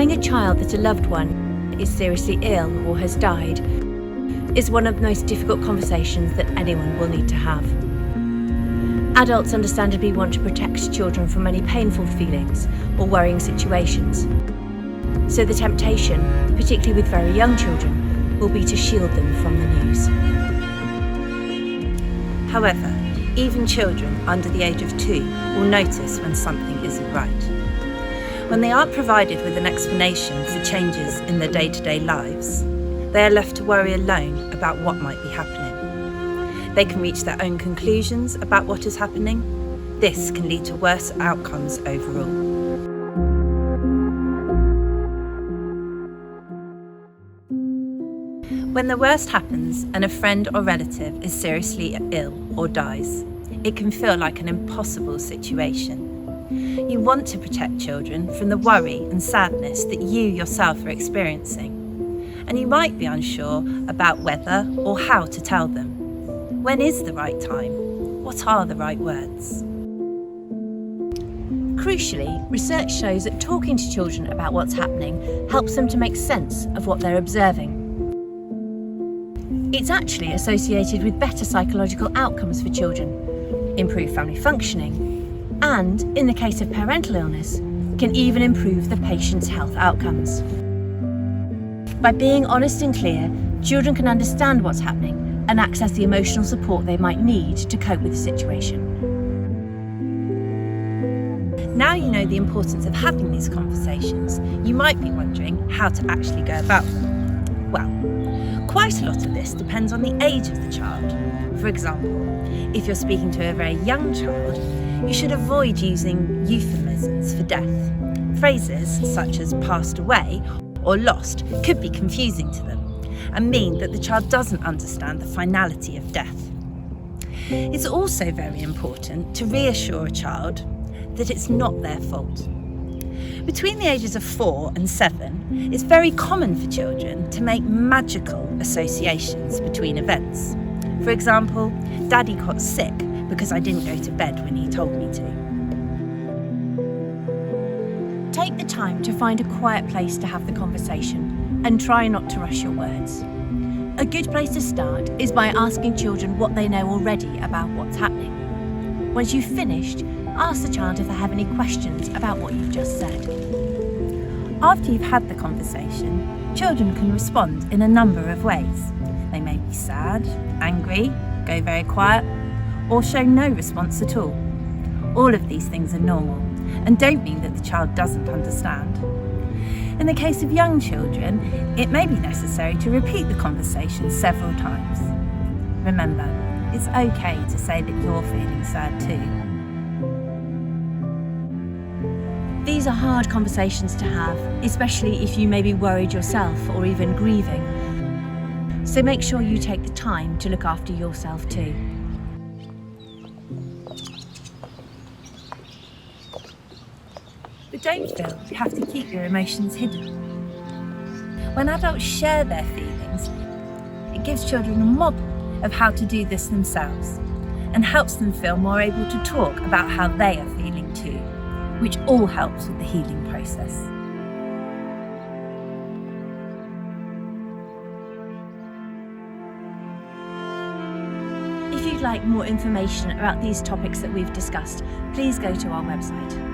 Telling a child that a loved one is seriously ill or has died is one of the most difficult conversations that anyone will need to have. Adults understandably want to protect children from any painful feelings or worrying situations. So the temptation, particularly with very young children, will be to shield them from the news. However, even children under the age of 2 will notice when something isn't right. When they aren't provided with an explanation for changes in their day-to-day lives, they are left to worry alone about what might be happening. They can reach their own conclusions about what is happening. This can lead to worse outcomes overall. When the worst happens and a friend or relative is seriously ill or dies, it can feel like an impossible situation. You want to protect children from the worry and sadness that you yourself are experiencing, and you might be unsure about whether or how to tell them. When is the right time? What are the right words? Crucially, research shows that talking to children about what's happening helps them to make sense of what they're observing. It's actually associated with better psychological outcomes for children, improved family functioning, and, in the case of parental illness, can even improve the patient's health outcomes. By being honest and clear, children can understand what's happening and access the emotional support they might need to cope with the situation. Now you know the importance of having these conversations, you might be wondering how to actually go about them. Well, quite a lot of this depends on the age of the child. For example, if you're speaking to a very young child, you should avoid using euphemisms for death. Phrases such as passed away or lost could be confusing to them and mean that the child doesn't understand the finality of death. It's also very important to reassure a child that it's not their fault. Between the ages of 4 and 7, it's very common for children to make magical associations between events. For example, Daddy got sick because I didn't go to bed when he told me to. Take the time to find a quiet place to have the conversation and try not to rush your words. A good place to start is by asking children what they know already about what's happening. Once you've finished, ask the child if they have any questions about what you've just said. After you've had the conversation, children can respond in a number of ways. They may be sad, angry, go very quiet, or show no response at all. All of these things are normal and don't mean that the child doesn't understand. In the case of young children, it may be necessary to repeat the conversation several times. Remember, it's okay to say that you're feeling sad too. These are hard conversations to have, especially if you may be worried yourself or even grieving. So make sure you take the time to look after yourself too. But don't feel you have to keep your emotions hidden. When adults share their feelings, it gives children a model of how to do this themselves and helps them feel more able to talk about how they are feeling too, which all helps with the healing process. If you'd like more information about these topics that we've discussed, please go to our website.